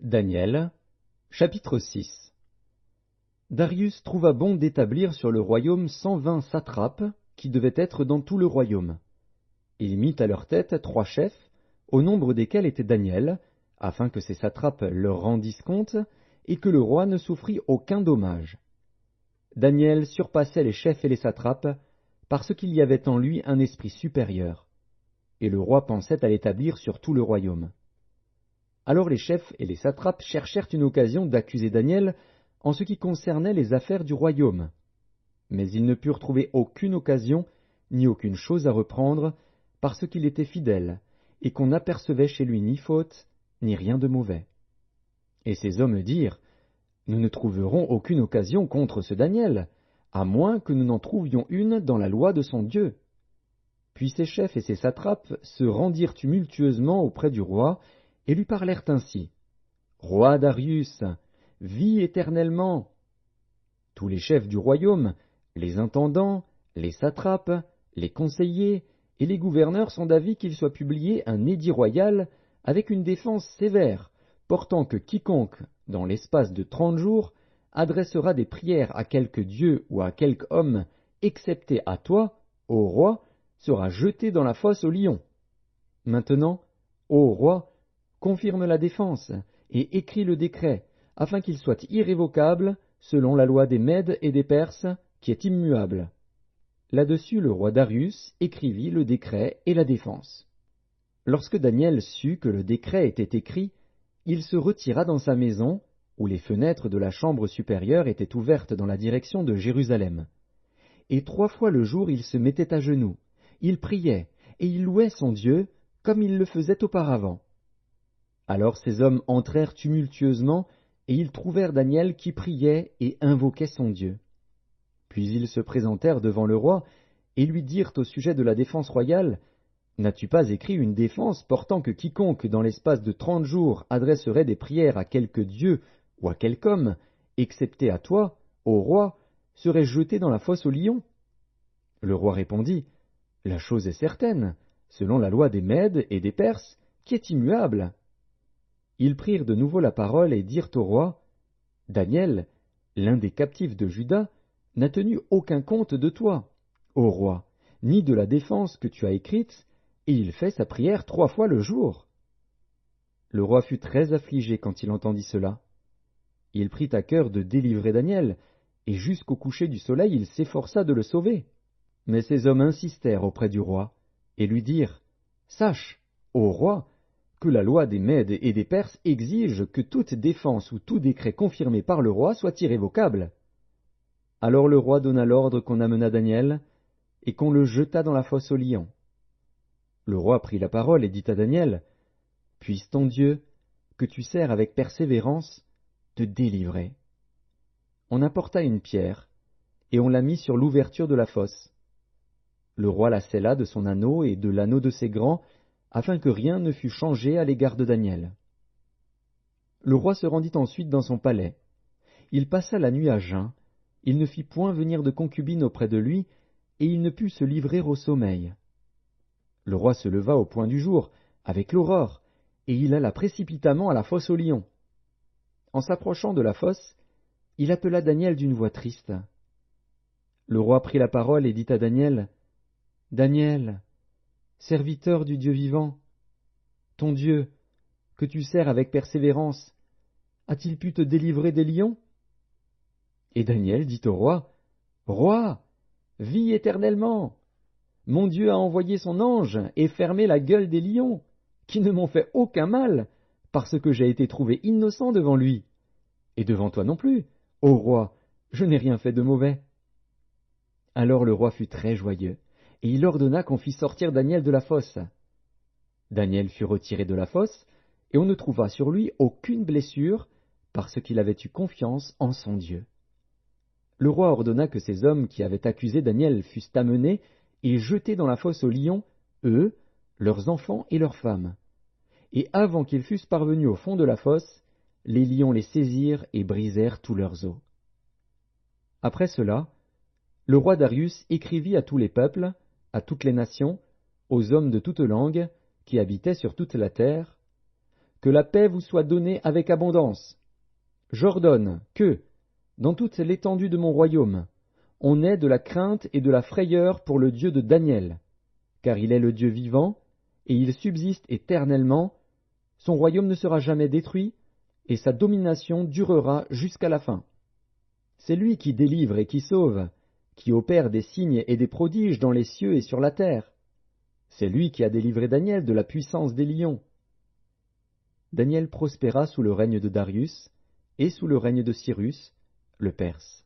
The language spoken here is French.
Daniel, chapitre 6. Darius trouva bon d'établir sur le royaume 120 satrapes qui devaient être dans tout le royaume. Il mit à leur tête 3 chefs, au nombre desquels était Daniel, afin que ces satrapes leur rendissent compte et que le roi ne souffrît aucun dommage. Daniel surpassait les chefs et les satrapes parce qu'il y avait en lui un esprit supérieur, et le roi pensait à l'établir sur tout le royaume. Alors les chefs et les satrapes cherchèrent une occasion d'accuser Daniel en ce qui concernait les affaires du royaume. Mais ils ne purent trouver aucune occasion ni aucune chose à reprendre, parce qu'il était fidèle, et qu'on n'apercevait chez lui ni faute, ni rien de mauvais. Et ces hommes dirent, « Nous ne trouverons aucune occasion contre ce Daniel, à moins que nous n'en trouvions une dans la loi de son Dieu. » Puis ces chefs et ces satrapes se rendirent tumultueusement auprès du roi, et lui parlèrent ainsi. « Roi Darius, vis éternellement. » Tous les chefs du royaume, les intendants, les satrapes, les conseillers et les gouverneurs sont d'avis qu'il soit publié un édit royal avec une défense sévère, portant que quiconque, dans l'espace de 30 jours, adressera des prières à quelque dieu ou à quelque homme, excepté à toi, ô roi, sera jeté dans la fosse aux lions. Maintenant, ô roi, confirme la défense et écris le décret, afin qu'il soit irrévocable, selon la loi des Mèdes et des Perses, qui est immuable. Là-dessus, le roi Darius écrivit le décret et la défense. Lorsque Daniel sut que le décret était écrit, il se retira dans sa maison, où les fenêtres de la chambre supérieure étaient ouvertes dans la direction de Jérusalem. Et 3 fois le jour il se mettait à genoux, il priait, et il louait son Dieu, comme il le faisait auparavant. Alors ces hommes entrèrent tumultueusement, et ils trouvèrent Daniel qui priait et invoquait son Dieu. Puis ils se présentèrent devant le roi, et lui dirent au sujet de la défense royale, « N'as-tu pas écrit une défense portant que quiconque dans l'espace de 30 jours adresserait des prières à quelque dieu ou à quelque homme, excepté à toi, ô roi, serait jeté dans la fosse aux lions ?» Le roi répondit, « La chose est certaine, selon la loi des Mèdes et des Perses, qui est immuable. » Ils prirent de nouveau la parole et dirent au roi, « Daniel, l'un des captifs de Juda, n'a tenu aucun compte de toi, ô roi, ni de la défense que tu as écrite, et il fait sa prière 3 fois le jour. » Le roi fut très affligé quand il entendit cela. Il prit à cœur de délivrer Daniel, et jusqu'au coucher du soleil il s'efforça de le sauver. Mais ces hommes insistèrent auprès du roi, et lui dirent, « Sache, ô roi, que la loi des Mèdes et des Perses exige que toute défense ou tout décret confirmé par le roi soit irrévocable. » Alors le roi donna l'ordre qu'on amenât Daniel, et qu'on le jetât dans la fosse aux lions. Le roi prit la parole et dit à Daniel, « Puisse ton Dieu, que tu sers avec persévérance, te délivrer. » On apporta une pierre, et on la mit sur l'ouverture de la fosse. Le roi la scella de son anneau et de l'anneau de ses grands, afin que rien ne fût changé à l'égard de Daniel. Le roi se rendit ensuite dans son palais. Il passa la nuit à jeun, il ne fit point venir de concubine auprès de lui, et il ne put se livrer au sommeil. Le roi se leva au point du jour, avec l'aurore, et il alla précipitamment à la fosse aux lions. En s'approchant de la fosse, il appela Daniel d'une voix triste. Le roi prit la parole et dit à Daniel, « Daniel, serviteur du Dieu vivant, ton Dieu, que tu sers avec persévérance, a-t-il pu te délivrer des lions ?» Et Daniel dit au roi, « Roi, vis éternellement. Mon Dieu a envoyé son ange et fermé la gueule des lions, qui ne m'ont fait aucun mal, parce que j'ai été trouvé innocent devant lui. Et devant toi non plus, ô roi, je n'ai rien fait de mauvais. » Alors le roi fut très joyeux, et il ordonna qu'on fît sortir Daniel de la fosse. Daniel fut retiré de la fosse, et on ne trouva sur lui aucune blessure, parce qu'il avait eu confiance en son Dieu. Le roi ordonna que ces hommes qui avaient accusé Daniel fussent amenés et jetés dans la fosse aux lions, eux, leurs enfants et leurs femmes. Et avant qu'ils fussent parvenus au fond de la fosse, les lions les saisirent et brisèrent tous leurs os. Après cela, le roi Darius écrivit à tous les peuples, à toutes les nations, aux hommes de toutes langues, qui habitaient sur toute la terre, que la paix vous soit donnée avec abondance. J'ordonne que, dans toute l'étendue de mon royaume, on ait de la crainte et de la frayeur pour le Dieu de Daniel, car il est le Dieu vivant, et il subsiste éternellement, son royaume ne sera jamais détruit, et sa domination durera jusqu'à la fin. C'est lui qui délivre et qui sauve, qui opère des signes et des prodiges dans les cieux et sur la terre. C'est lui qui a délivré Daniel de la puissance des lions. Daniel prospéra sous le règne de Darius et sous le règne de Cyrus, le Perse.